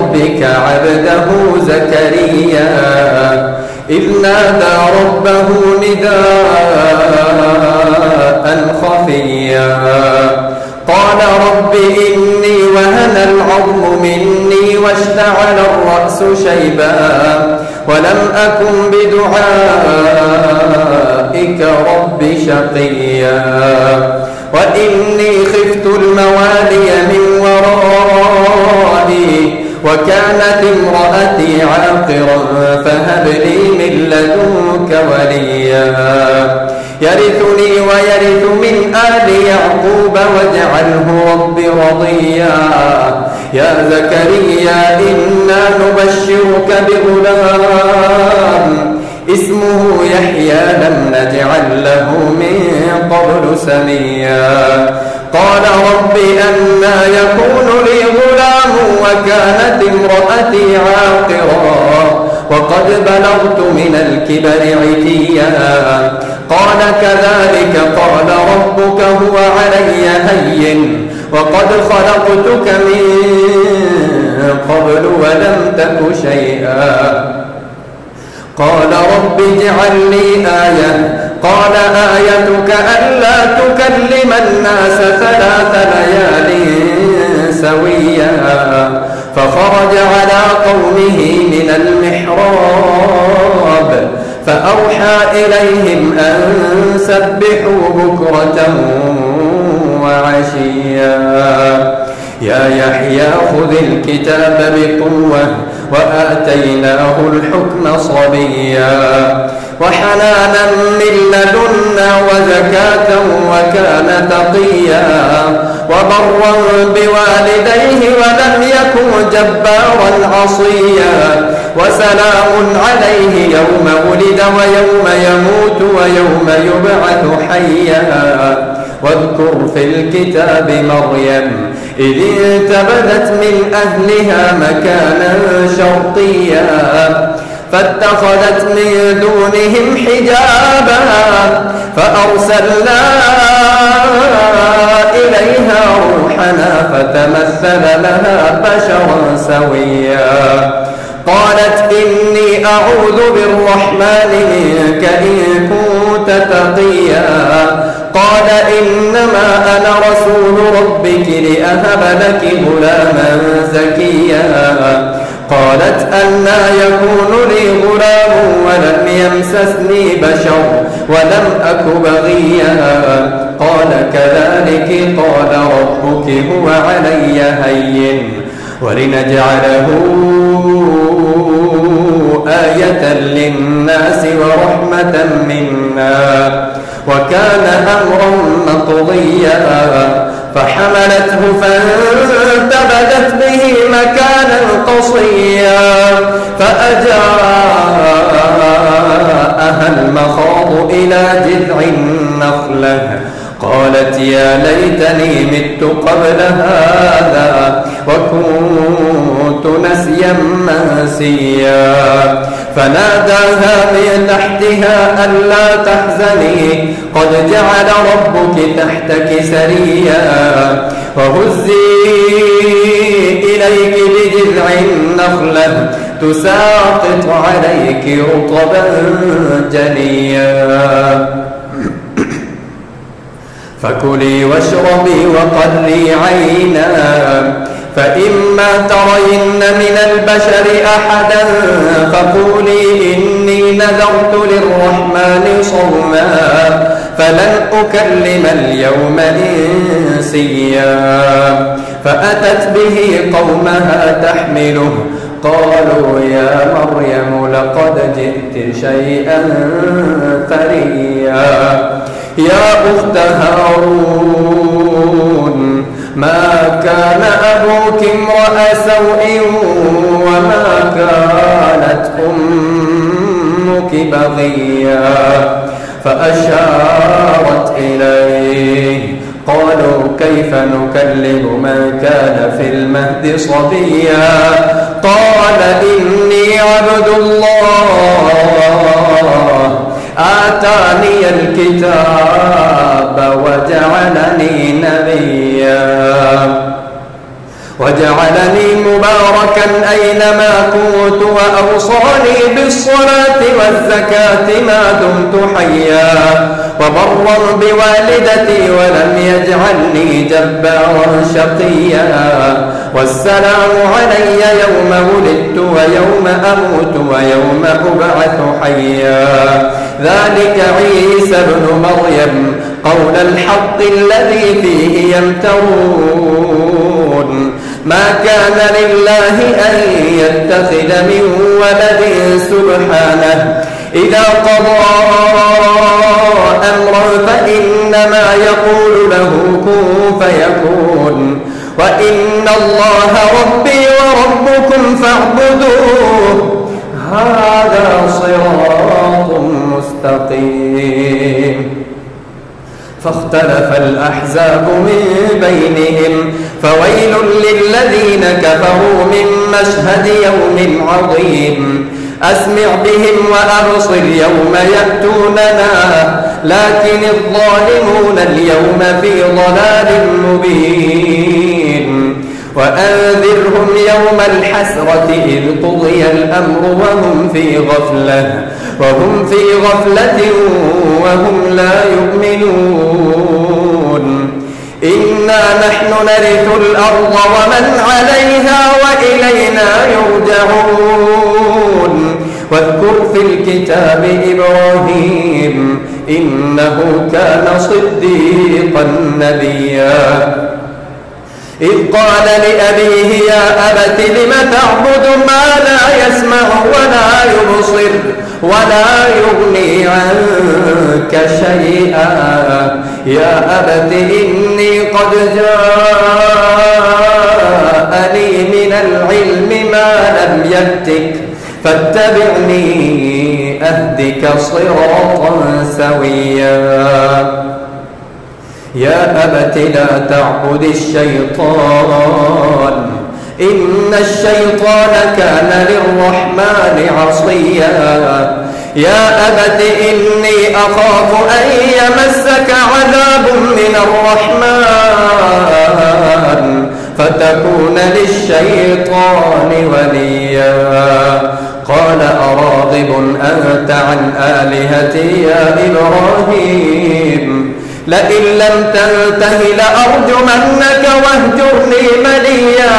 ربك عبده زكريا إذ نادى ربه نداء خفيا قال رب إني وهن العظم مني واشتعل الرأس شيبا ولم أكن بدعائك رب شقيا وإني خفت الموالي من ورائي وكانت امرأتي عاقرا فهب لي من لدنك وليا يرثني ويرث من آل يعقوب واجعله رب رضيا يا زكريا إنا نبشرك بغلام اسمه يحيى لم نجعل له من قبل سميا قال رب أنى يكون لي غلام وكانت امرأتي عاقرا وقد بلغت من الكبر عتيا قال كذلك قال ربك هو علي هين وقد خلقتك من قبل ولم تك شيئا قال رب اجعل لي آية قال آيتك ألا تكلم الناس 3 ليال سويا فخرج على قومه من المحراب فأوحى إليهم أن سبحوا بكرة وعشيا يا يحيى خذ الكتاب بقوة وآتيناه الحكم صبيا وحنانا من لدنا وزكاة وكان تقيا وبرا بوالديه ولم يكن جبارا عصيا وسلام عليه يوم ولد ويوم يموت ويوم يبعث حيا واذكر في الكتاب مريم إذ انتبذت من أهلها مكانا شرقيا فاتخذت من دونهم حجابا فأرسلنا إليها روحنا فتمثل لها بشرا سويا قالت إني أعوذ بالرحمن منك إن كنت تقيا قال إنما أنا رسول ربك لأهب لك غلاما زكيا قالت أنى يكون لي غلام ولم يمسسني بشر ولم أك بغيا قال كذلك قال ربك هو علي هين ولنجعله آية للناس ورحمة منا وكان أمرا مقضيا فحملته فانتبذت به مكانا قصيا فأجاءها المخاض إلى جذع النخلة قالت يا ليتني مت قبل هذا وكنت نسيا منسيا فناداها من تحتها ألا تحزني قد جعل ربك تحتك سريا وهزي إليك بجذع النخلة تساقط عليك رطبا جنيا فكلي واشربي وقري عينا فإما ترين من البشر أحدا فقولي إني نذرت للرحمن صوما فلن أكلم اليوم إنسيا فأتت به قومها تحمله قالوا يا مريم لقد جئت شيئا فريا يا أخت هارون ما كان أبوك امرأ سوء وما كانت أمك بغيا فأشارت إليه قالوا كيف نكلم من كان في المهد صبيا قال إني عبد الله آتاني الكتاب وجعلني نبيا وجعلني مباركا مباركا أينما كنت وأوصاني بالصلاة والزكاة ما دمت حيا وبرا بوالدتي ولم يجعلني جبارا شقيا والسلام علي يوم ولدت ويوم أموت ويوم أبعث حيا ذلك عيسى ابن مريم قول الحق الذي فيه يمترون ما كان لله أن يتخذ من ولد سبحانه إذا قضى أمرا فإنما يقول له كن فيكون وإن الله ربي وربكم فاعبدوه هذا صراط مستقيم فاختلف الأحزاب من بينهم فويل للذين كفروا من مشهد يوم عظيم أسمع بهم وأبصر يوم يأتوننا لكن الظالمون اليوم في ضلال مبين وأنذرهم يوم الحسرة إذ قضي الأمر وهم في غفلة وهم لا يؤمنون إنا نحن نرث الأرض ومن عليها وإلينا يرجعون واذكر في الكتاب إبراهيم إنه كان صديقا نبيا إذ قال لأبيه يا أبت لم تعبد ما لا يسمع ولا يبصر ولا يغني عنك شيئا يا أبت إني قد جاءني من العلم ما لم يأتك فاتبعني أهدك صراطا سويا يا أبت لا تعبد الشيطان إن الشيطان كان للرحمن عصيا يا أبت إني أخاف أن يمسك عذاب من الرحمن فتكون للشيطان وليا قال أراغب أنت عن آلهتي يا إبراهيم لئن لم تنته لأرجمنك واهجرني مليا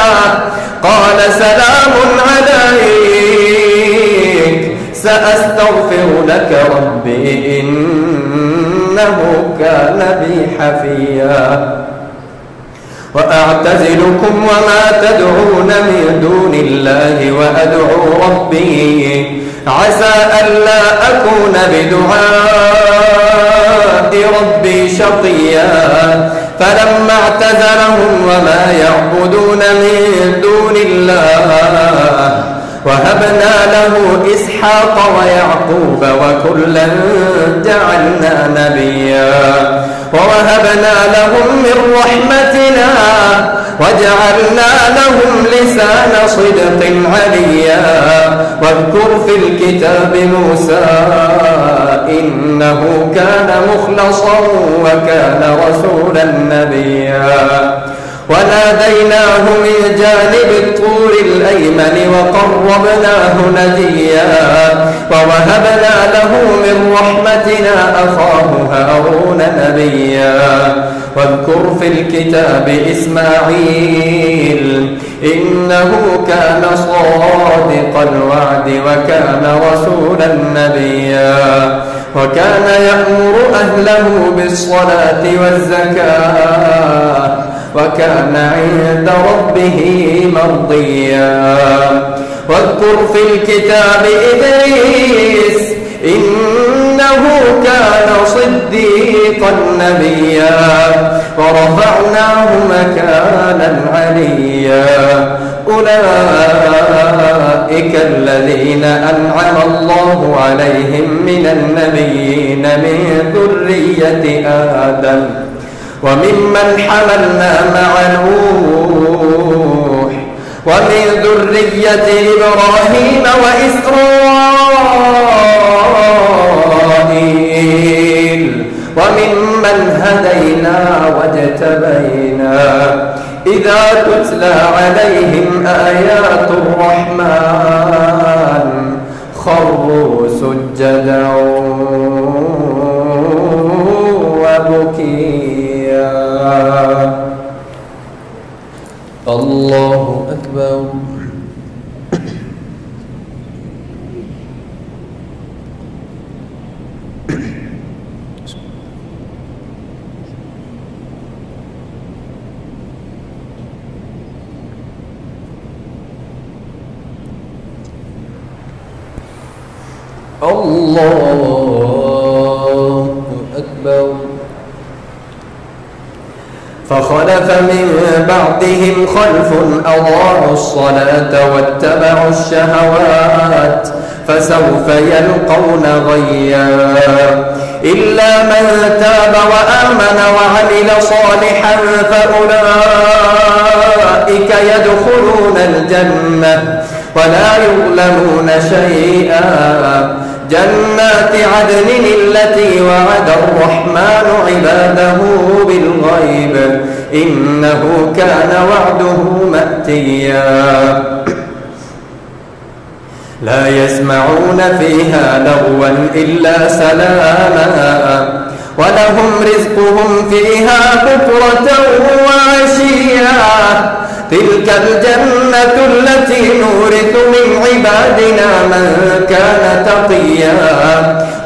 قال سلام عليك سأستغفر لك ربي إنه كان بي حفيا وأعتزلكم وما تدعون من دون الله وأدعو ربي عسى ألا أكون بدعاء ربي شقيا فلما اعتزلهم وما يعبدون من دون الله وهبنا له إسحاق ويعقوب وكلا جعلنا نبيا ووهبنا لهم من رحمتنا وجعلنا لهم لسان صدق عليا واذكر في الكتاب موسى إنه كان مخلصا وكان رسولا نبيا وناديناه من جانب الطور الأيمن وقربناه نجيا ووهبنا له من رحمتنا أخاه هارون نبيا واذكر في الكتاب إسماعيل إنه كان صادق الوعد وكان رسولا نبيا وكان يأمر أهله بالصلاة والزكاة وكان عند ربه مرضيا واذكر في الكتاب إدريس إنه كان صديقا نبيا ورفعناه مكانا عليا أولئك الذين أنعم الله عليهم من النبيين من ذرية آدم وممن حملنا مع نوح ومن ذرية إبراهيم وإسرائيل وممن هدينا واجتبينا إذا تتلى عليهم آيات الرحمن خروا سجدا وبكيا. الله أكبر. الله أكبر. فخلف من بعدهم خلف أضاعوا الصلاة واتبعوا الشهوات فسوف يلقون غيا إلا من تاب وآمن وعمل صالحا فأولئك يدخلون الجنة ولا يظلمون شيئا. جنات عدن التي وعد الرحمن عباده بالغيب إنه كان وعده مأتيا. لا يسمعون فيها لغوا إلا سلاما ولهم رزقهم فيها بكرة وعشيا. تلك الجنة التي نورث من عبادنا من كان تقيا.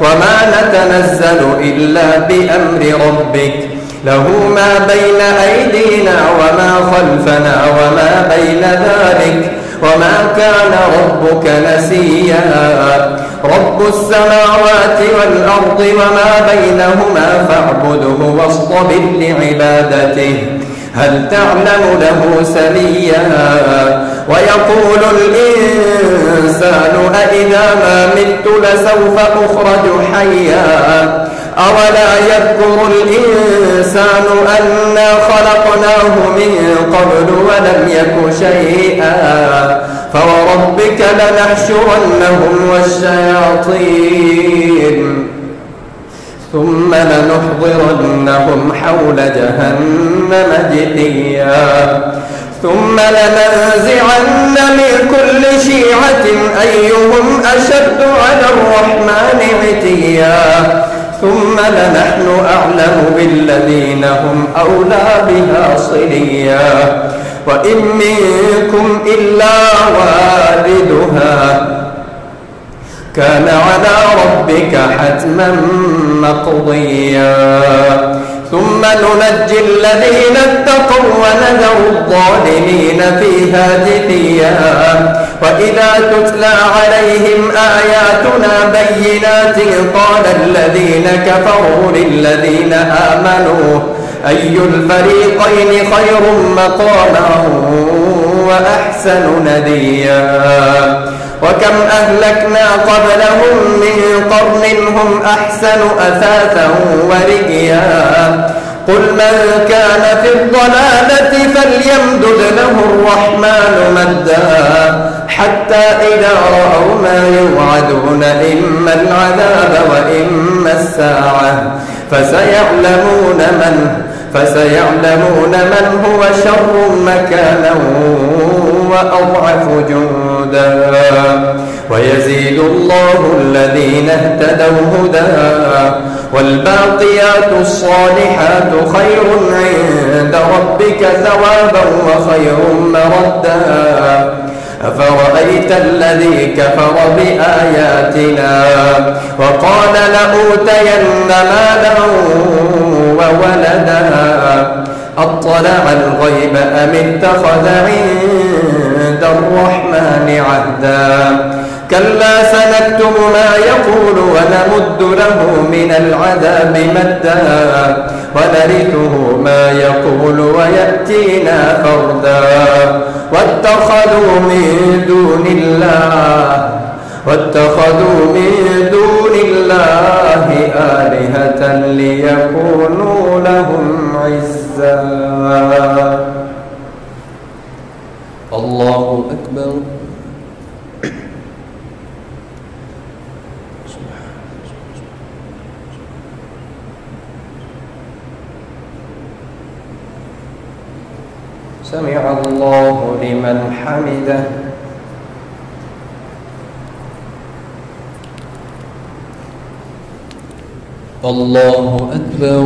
وما نتنزل إلا بأمر ربك له ما بين أيدينا وما خلفنا وما بين ذلك وما كان ربك نسيا. رب السماوات والأرض وما بينهما فاعبده واصطبر لعبادته هل تعلم له سميا. ويقول الإنسان أإذا ما مت لسوف أخرج حيا. أولا يذكر الإنسان أنا خلقناه من قبل ولم يك شيئا. فوربك لنحشرنهم والشياطين ثم لنحضرنهم حول جهنم جثيا. ثم لننزعن من كل شيعة أيهم أشد على الرحمن عتيا. ثم لنحن أعلم بالذين هم أولى بها صليا. وإن منكم إلا واردها كان على ربك حتما مقضيا. ثم ننجي الذين اتقوا ونذر الظالمين فيها جثيا. وإذا تتلى عليهم آياتنا بينات قال الذين كفروا للذين آمنوا أي الفريقين خير مقاما وأحسن نديا. وكم أهلكنا قبلهم من قرن هم أحسن أثاثا ورئيا. قل من كان في الضلالة فليمدد له الرحمن مدا حتى إذا رأوا ما يوعدون إما العذاب وإما الساعة فسيعلمون من هو شر مكانا وأضعف جندا. ويزيد الله الذين اهتدوا هدى والباقيات الصالحات خير عند ربك ثوابا وخير مردا. أفرأيت الذي كفر بآياتنا وقال لأوتين مالا وولدا أطلع الغيب أم اتخذ عند الرحمن عهدا. كلا سنكتب ما يقول ونمد له من العذاب مدا ونرثه ما يقول ويأتينا فردا. واتخذوا من دون الله آلهة ليكونوا لهم عزا. الله أكبر. سمع الله لمن حمده. الله أكبر.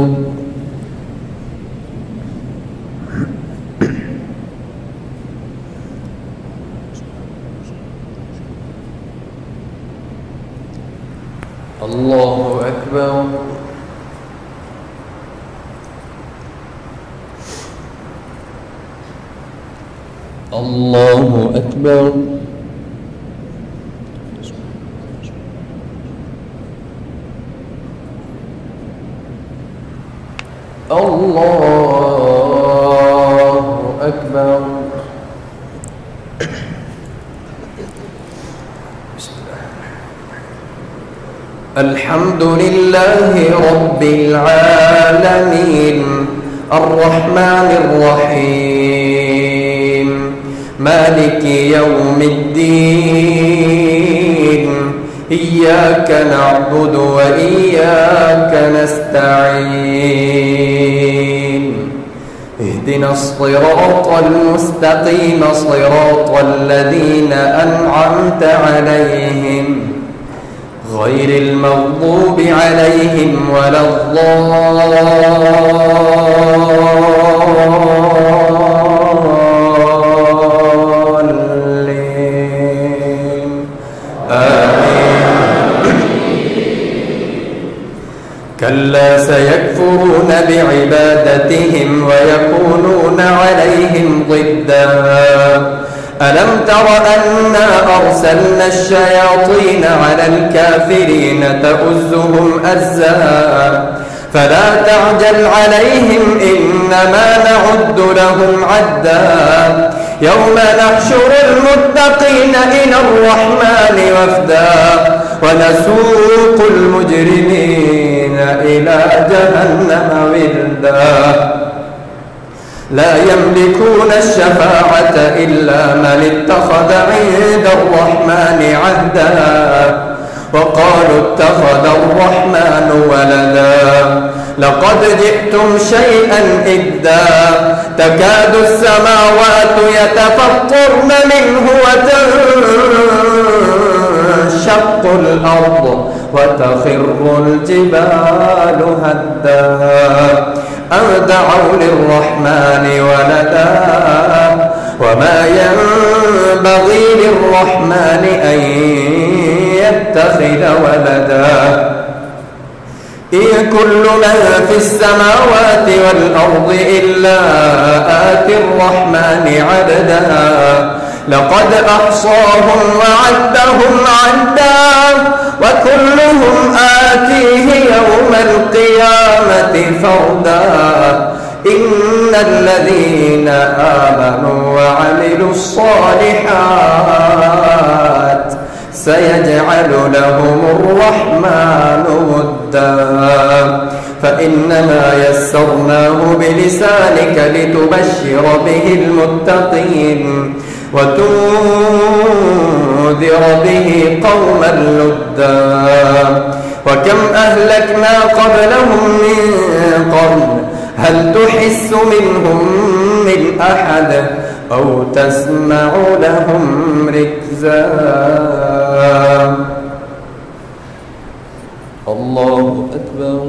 الله أكبر. الله أكبر. الله أكبر. الحمد لله رب العالمين الرحمن الرحيم مالك يوم الدين إياك نعبد وإياك نستعين اهدنا الصراط المستقيم صراط الذين أنعمت عليهم غير المغضوب عليهم ولا الضالين آمين. كلا سيكفرون بعبادتهم ويكونون عليهم ضدا ألم تر أنا أرسلنا الشياطين على الكافرين تؤزهم أزا فلا تعجل عليهم إنما نعد لهم عدا يوم نحشر المتقين إلى الرحمن وفدا ونسوق المجرمين إلى جهنم وردا لا يملكون الشفاعة إلا من اتخذ عند الرحمن عهدا وقالوا اتخذ الرحمن ولدا لقد جئتم شيئا إدا تكاد السماوات يتفطرن منه وتنشق الأرض وتخر الجبال هدا أن دعوا للرحمن ولدا وما ينبغي للرحمن أن يتخذ ولدا إن كل من في السماوات والأرض إلا آتي الرحمن عبدا لقد أحصاهم وعدهم عدا وكلهم آتيه يوم القيامة فردا إن الذين آمنوا وعملوا الصالحات سيجعل لهم الرحمن ودا فإنما يسرناه بلسانك لتبشر به المتقين وتنذر به قوما لدا وكم أهلكنا قبلهم من قرن هل تحس منهم من أحد أو تسمع لهم ركزا. الله أكبر.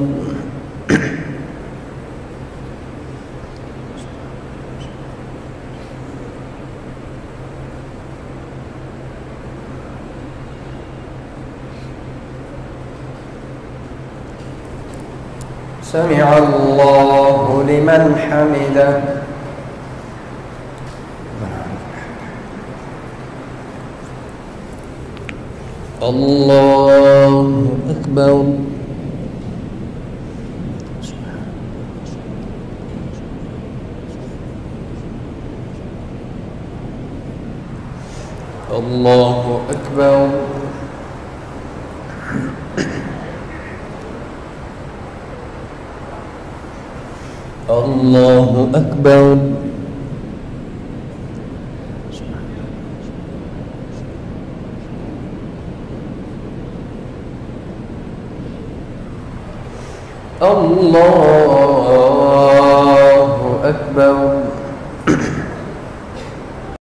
سمع الله لمن حمده. الله أكبر. الله أكبر. الله أكبر. الله أكبر.